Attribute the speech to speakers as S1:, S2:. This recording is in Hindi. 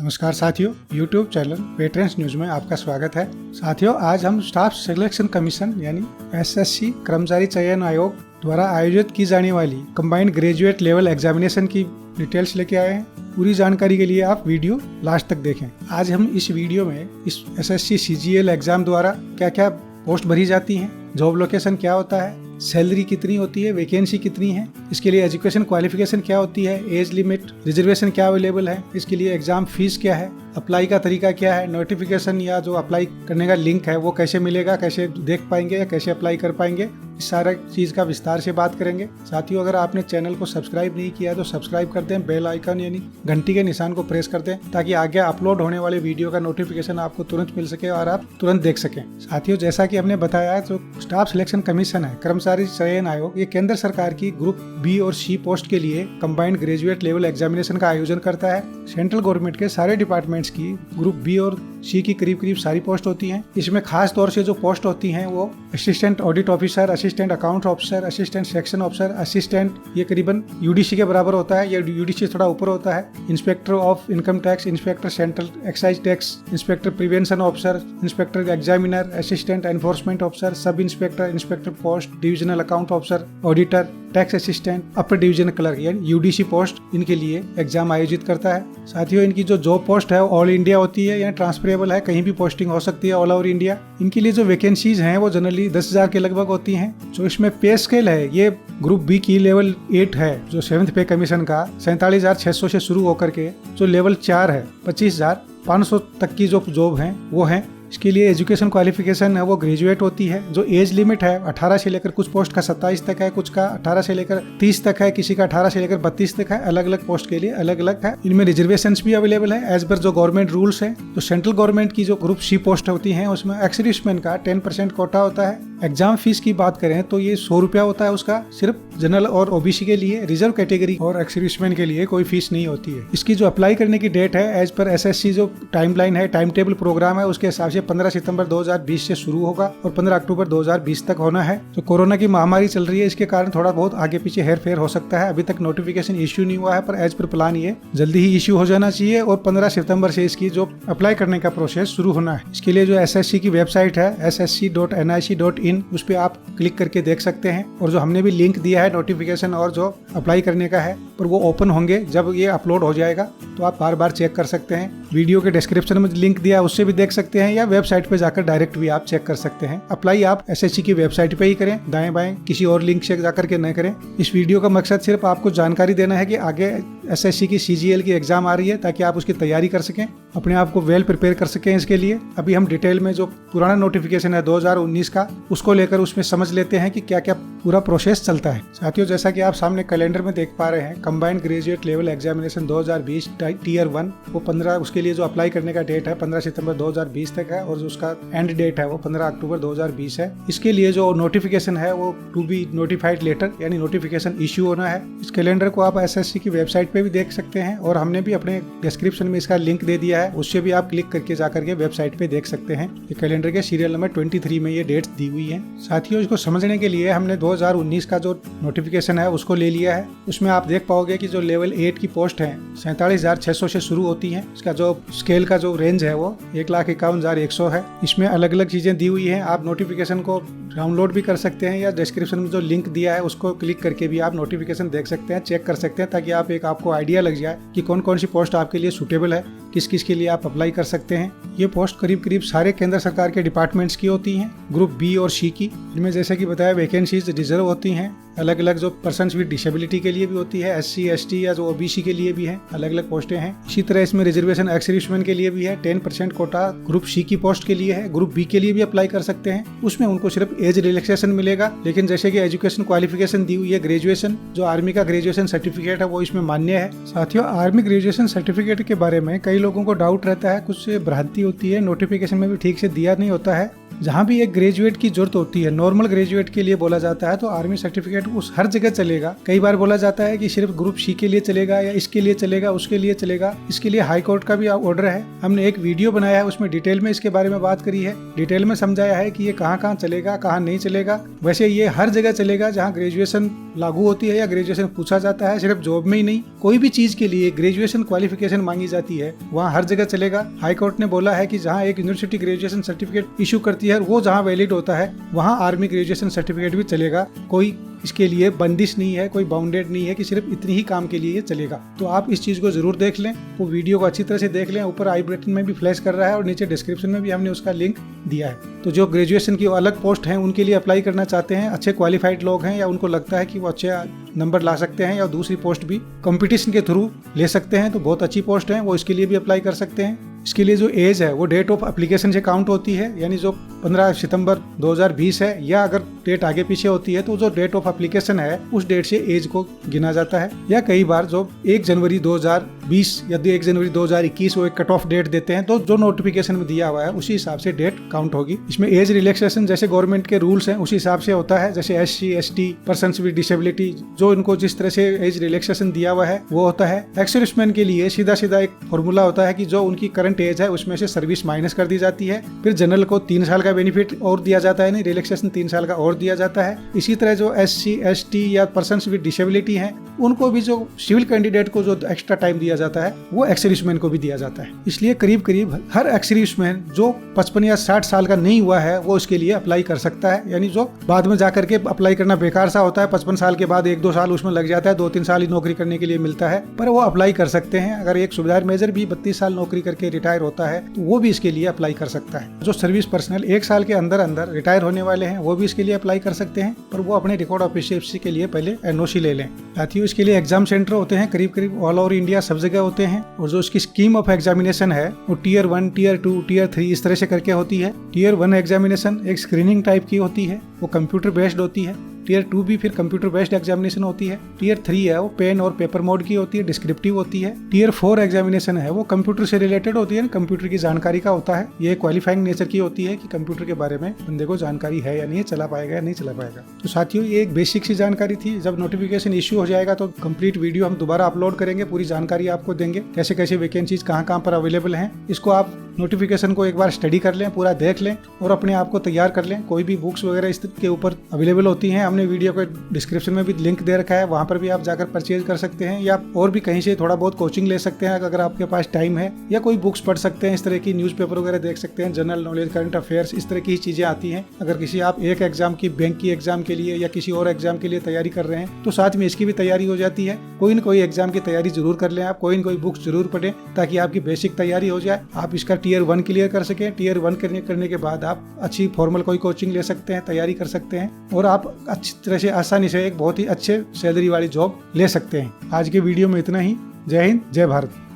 S1: नमस्कार साथियों, YouTube चैनल वेटरन्स न्यूज में आपका स्वागत है। साथियों, आज हम स्टाफ सिलेक्शन कमीशन यानी SSC कर्मचारी चयन आयोग द्वारा आयोजित की जाने वाली कंबाइंड ग्रेजुएट लेवल एग्जामिनेशन की डिटेल्स लेके आए हैं। पूरी जानकारी के लिए आप वीडियो लास्ट तक देखें। आज हम इस वीडियो में इस SSC CGL एग्जाम द्वारा क्या क्या पोस्ट भरी जाती हैं, जॉब लोकेशन क्या होता है, सैलरी कितनी होती है, वैकेंसी कितनी है, इसके लिए एजुकेशन क्वालिफिकेशन क्या होती है, एज लिमिट, रिजर्वेशन क्या अवेलेबल है, इसके लिए एग्जाम फीस क्या है, अप्लाई का तरीका क्या है, नोटिफिकेशन या जो अप्लाई करने का लिंक है वो कैसे मिलेगा, कैसे देख पाएंगे या कैसे अप्लाई कर पाएंगे, इस सारा चीज़ का विस्तार से बात करेंगे। साथियों, अगर आपने चैनल को सब्सक्राइब नहीं किया तो सब्सक्राइब कर दें, बेल आइकन यानी घंटी के निशान को प्रेस कर दें ताकि आगे अपलोड होने वाले वीडियो का नोटिफिकेशन आपको तुरंत मिल सके और आप तुरंत देख सकें। साथियों, जैसा कि हमने बताया, जो स्टाफ सिलेक्शन कमीशन है, कर्मचारी चयन आयोग, ये केंद्र सरकार की ग्रुप बी और सी पोस्ट के लिए कंबाइंड ग्रेजुएट लेवल एग्जामिनेशन का आयोजन करता है। सेंट्रल गवर्नमेंट के सारे डिपार्टमेंट्स की ग्रुप बी और सी की करीब सारी पोस्ट होती हैं। इसमें खास तौर से जो पोस्ट होती हैं वो assistant audit officer, assistant account officer, assistant section officer, assistant, ये करीबन UDC के बराबर होता है, ये UDC से थोड़ा ऊपर होता है। Inspector of income tax, inspector central excise tax, inspector prevention officer, inspector examiner, assistant enforcement officer, sub inspector, inspector post, divisional account officer, auditor, tax assistant, upper division clerk यानी UDC पोस्ट इनके लिए एग्जाम आयोजित करता है। साथियों, इनकी जो जॉब पोस्ट है ऑल इंडिया होती है, यानी ट्रांसफरेबल है, कहीं भी पोस्टिंग हो सकती है ऑल ओवर इंडिया। इनके लिए जो वैकेंसीज हैं वो जनरली 10,000 के लगभग होती हैं। जो इसमें पे स्केल है, ये ग्रुप बी की लेवल 8 है, जो 7th पे कमीशन का 47,600 से शुरू होकर के जो लेवल 4 है 25,500 तक की जो जॉब है वो है। इसके लिए एजुकेशन क्वालिफिकेशन है वो ग्रेजुएट होती है। जो एज लिमिट है 18 से लेकर, कुछ पोस्ट का 27 तक है, कुछ का 18 से लेकर 30 तक है, किसी का 18 से लेकर 32 तक है। अलग अलग पोस्ट के लिए अलग अलग है। इनमें रिजर्वेशंस भी अवेलेबल है एज पर जो गवर्नमेंट रूल्स है। तो सेंट्रल गवर्नमेंट की जो ग्रुप सी पोस्ट होती है उसमें एक्स-सर्विसमैन का 10% कोटा होता है। एग्जाम फीस की बात करें तो ये 100 रुपया होता है उसका, सिर्फ जनरल और OBC के लिए। रिजर्व कैटेगरी और एक्स-सर्विसमैन के लिए कोई फीस नहीं होती है। इसकी जो अप्लाई करने की डेट है एज पर SSC जो टाइमलाइन है, टाइम टेबल प्रोग्राम है, उसके हिसाब से 15 सितंबर 2020 से शुरू होगा और 15 अक्टूबर 2020 तक होना है। तो कोरोना की महामारी चल रही है, इसके कारण थोड़ा बहुत आगे पीछे हेर फेर हो सकता है। अभी तक नोटिफिकेशन इश्यू नहीं हुआ है, पर एज पर प्लान ये जल्दी ही इश्यू हो जाना चाहिए और 15 सितंबर से इसकी जो अप्लाई करने का प्रोसेस शुरू होना है। इसके लिए जो SSC की वेबसाइट है ssc.nic.in, उस पर आप क्लिक करके देख सकते हैं। और जो हमने भी लिंक दिया है नोटिफिकेशन और जो अप्लाई करने का है, पर वो ओपन होंगे जब ये अपलोड हो जाएगा, तो आप बार बार चेक कर सकते हैं। वीडियो के डिस्क्रिप्शन में लिंक दिया है उससे भी देख सकते हैं, या वेबसाइट पे जाकर डायरेक्ट भी आप चेक कर सकते हैं। अप्लाई आप SSC की वेबसाइट पे ही करें, दाएं बाएं किसी और लिंक से जाकर के न करें। इस वीडियो का मकसद सिर्फ आपको जानकारी देना है कि आगे SSC की CGL की एग्जाम आ रही है, ताकि आप उसकी तैयारी कर सकें, अपने आप को वेल प्रिपेयर कर सकें। इसके लिए अभी हम डिटेल में जो पुराना नोटिफिकेशन है 2019 का, उसको लेकर उसमें समझ लेते हैं कि क्या क्या पूरा प्रोसेस चलता है। साथियों, जैसा कि आप सामने कैलेंडर में देख पा रहे हैं, combined graduate level examination 2020 tier 1 वो 15, उसके लिए जो अप्लाई करने का डेट है 15 सितंबर 2020 तक है और जो उसका एंड डेट है वो 15 अक्टूबर 2020 है। इसके लिए जो नोटिफिकेशन है वो टू बी नोटिफाइड लेटर यानी नोटिफिकेशन इश्यू होना है। इस कैलेंडर को आप SSC की वेबसाइट पे भी देख सकते हैं और हमने भी अपने डिस्क्रिप्शन में इसका लिंक दे दिया है, उससे भी आप क्लिक करके जाकर के वेबसाइट पे देख सकते हैं। ये कैलेंडर के सीरियल नंबर 23 में ये डेट्स दी हुई है। साथियों, इसको समझने के लिए हमने 2019 का जो नोटिफिकेशन है उसको ले लिया है। उसमें आप देख पाओगे कि जो लेवल 8 की पोस्ट है 47,600 से शुरू होती है। इसका जो स्केल का जो रेंज है वो 1,51,100 है। इसमें अलग अलग चीजें दी हुई है। आप नोटिफिकेशन को डाउनलोड भी कर सकते हैं, या डिस्क्रिप्शन में जो लिंक दिया है उसको क्लिक करके भी आप नोटिफिकेशन देख सकते हैं, चेक कर सकते हैं, ताकि आप आपको आइडिया लग जाए कि कौन कौन सी पोस्ट आपके लिए सूटेबल है, किस किस के लिए आप अप्लाई कर सकते हैं। ये पोस्ट करीब सारे केंद्र सरकार के डिपार्टमेंट्स की होती हैं, ग्रुप बी और सी की। इनमें जैसे कि बताया वैकेंसीज रिजर्व होती हैं, अलग अलग जो पर्सन्स विद डिसेबिलिटी के लिए भी होती है, SC ST या जो OBC के लिए भी है, अलग अलग पोस्टें हैं। इसी तरह इसमें रिजर्वेशन एक्स-सर्विसमैन के लिए भी है, 10% कोटा ग्रुप सी की पोस्ट के लिए है। ग्रुप बी के लिए भी अप्लाई कर सकते हैं, उसमें उनको सिर्फ एज रिलैक्सेशन मिलेगा, लेकिन जैसे कि एजुकेशन क्वालिफिकेशन दी हुई है ग्रेजुएशन, जो आर्मी का ग्रेजुएशन सर्टिफिकेट है वो इसमें मान्य है। साथियों, आर्मी ग्रेजुएशन सर्टिफिकेट के बारे में कई लोगों को डाउट रहता है, कुछ भ्रांति होती है, नोटिफिकेशन में भी ठीक से दिया नहीं होता है। जहाँ भी एक ग्रेजुएट की जरूरत होती है, नॉर्मल ग्रेजुएट के लिए बोला जाता है, तो आर्मी सर्टिफिकेट उस हर जगह चलेगा। कई बार बोला जाता है कि सिर्फ ग्रुप सी के लिए चलेगा या इसके लिए चलेगा, उसके लिए चलेगा। इसके लिए हाई कोर्ट का भी ऑर्डर है। हमने एक वीडियो बनाया है, उसमें डिटेल में इसके बारे में बात करी है, डिटेल में समझाया है कि ये कहाँ कहाँ चलेगा, कहाँ नहीं चलेगा। वैसे ये हर जगह चलेगा जहाँ ग्रेजुएशन लागू होती है या ग्रेजुएशन पूछा जाता है, सिर्फ जॉब में ही नहीं, कोई भी चीज के लिए ग्रेजुएशन क्वालिफिकेशन मांगी जाती है वहाँ हर जगह चलेगा। हाई कोर्ट ने बोला है कि जहाँ एक यूनिवर्सिटी ग्रेजुएशन सर्टिफिकेट इशू करती है, वो जहाँ वैलिड होता है, वहाँ आर्मी ग्रेजुएशन सर्टिफिकेट भी चलेगा। कोई इसके लिए बंदिश नहीं है, कोई बाउंडेड नहीं है कि सिर्फ इतनी ही काम के लिए ये चलेगा। तो आप इस चीज को जरूर देख लें, वो वीडियो को अच्छी तरह से देख लें। ऊपर आई बटन में भी फ्लैश कर रहा है और नीचे डिस्क्रिप्शन में भी हमने उसका लिंक दिया है। तो जो ग्रेजुएशन की अलग पोस्ट हैं उनके लिए अप्लाई करना चाहते हैं, अच्छे क्वालिफाइड लोग हैं या उनको लगता है कि वो अच्छे नंबर ला सकते हैं या दूसरी पोस्ट भी कंपटीशन के थ्रू ले सकते हैं, तो बहुत अच्छी पोस्ट है, वो इसके लिए भी अप्लाई कर सकते हैं। इसके लिए जो एज है वो डेट ऑफ एप्लीकेशन से काउंट होती है, यानी जो 15 सितंबर 2020 है या अगर डेट आगे पीछे होती है तो जो डेट ऑफ एप्लीकेशन है उस डेट से एज को गिना जाता है। या कई बार जो 1 जनवरी 2020 या 1 जनवरी 2021 वो एक कट ऑफ डेट देते हैं, तो जो नोटिफिकेशन में दिया हुआ है उसी हिसाब से डेट काउंट होगी। इसमें एज रिलैक्सेशन जैसे गवर्नमेंट के रूल्स हैं उसी हिसाब से होता है, जैसे SC ST person with disability, जो इनको जिस तरह से एज रिलैक्सेशन दिया हुआ है वो होता है। एक्स सर्विसमैन के लिए सीधा सीधा एक फॉर्मूला होता है कि जो उनकी करंट एज है उसमें से सर्विस माइनस कर दी जाती है, फिर जनरल को 3 साल का बेनिफिट और दिया जाता है, नहीं रिलैक्सेशन 3 साल का और दिया जाता है। इसी तरह जो SC ST या पर्सन्स विद डिसेबिलिटी हैं उनको भी जो सिविल कैंडिडेट को जो एक्स्ट्रा टाइम दिया जाता है वो एक्स सर्विसमैन को भी दिया जाता है। इसलिए करीब करीब हर एक्स सर्विसमैन जो 55 या 60 साल का नहीं हुआ है वो इसके लिए अप्लाई कर सकता है, यानी जो बाद में जाकर के अप्लाई करना बेकार सा होता है, 55 साल के बाद 1-2 साल उसमें लग जाता है, 2-3 साल ही नौकरी करने के लिए मिलता है, पर वो अप्लाई कर सकते हैं। अगर एक सुबेदार मेजर भी 32 साल नौकरी करके रिटायर होता है तो वो भी इसके लिए अप्लाई कर सकता है। जो सर्विस पर्सनल 1 साल के अंदर अंदर रिटायर होने वाले हैं वो भी इसके लिए अप्लाई कर सकते हैं, पर वो अपने रिकॉर्ड ऑफ एफिशिएंसी के लिए पहले NOC ले लें। साथियों इसके लिए एग्जाम सेंटर होते हैं करीब करीब ऑल ओवर इंडिया, सब जगह होते हैं, और जो इसकी स्कीम ऑफ एग्जामिनेशन है वो Tier 1 Tier 2 Tier 3 इस तरह से करके होती है। Tier 1 एग्जामिनेशन एक स्क्रीनिंग टाइप की होती है, वो कंप्यूटर बेस्ड होती है। Tier 2 भी फिर कंप्यूटर बेस्ड एग्जामिनेशन होती है। Tier 3 है वो पेन और पेपर मोड की होती है, डिस्क्रिप्टिव होती है। Tier 4 एग्जामिनेशन है वो कंप्यूटर से रिलेटेड होती है, कंप्यूटर की जानकारी का होता है। ये क्वालिफाइंग नेचर की होती है कि कंप्यूटर के बारे में बंदे को जानकारी है या नहीं, चला पाएगा या नहीं चला पाएगा। तो साथियों ये एक बेसिक सी जानकारी थी। जब नोटिफिकेशन इश्यू हो जाएगा तो कंप्लीट वीडियो हम दोबारा अपलोड करेंगे, पूरी जानकारी आपको देंगे, कैसे कैसे वैकेंसीज कहाँ कहाँ पर अवेलेबल हैं। इसको आप नोटिफिकेशन को एक बार स्टडी कर लें, पूरा देख लें और अपने आप को तैयार कर लें। कोई भी बुक्स वगैरह इसके ऊपर अवेलेबल होती हैं, हमने वीडियो के डिस्क्रिप्शन में भी लिंक दे रखा है, वहां पर भी आप जाकर परचेज कर सकते हैं, या और भी कहीं से थोड़ा बहुत कोचिंग ले सकते हैं अगर आपके पास टाइम है, या कोई बुक्स पढ़ सकते हैं, इस तरह की न्यूज़पेपर वगैरह देख सकते हैं, जनरल नॉलेज, करंट अफेयर्स, इस तरह की चीजें आती हैं। अगर किसी आप एक एग्जाम की, बैंक की एग्जाम के लिए या किसी और एग्जाम के लिए तैयारी कर रहे हैं तो साथ में इसकी भी तैयारी हो जाती है। कोई न कोई एग्जाम की तैयारी जरूर कर लें आप, कोई न कोई बुक्स जरूर पढ़ें ताकि आपकी बेसिक तैयारी हो जाए, आप इसका Tier 1 क्लियर कर सकें। Tier 1 करने के बाद आप अच्छी फॉर्मल कोई कोचिंग ले सकते हैं, तैयारी कर सकते हैं और आप अच्छी तरह से आसानी से एक बहुत ही अच्छे सैलरी वाली जॉब ले सकते हैं। आज के वीडियो में इतना ही। जय हिंद, जय भारत।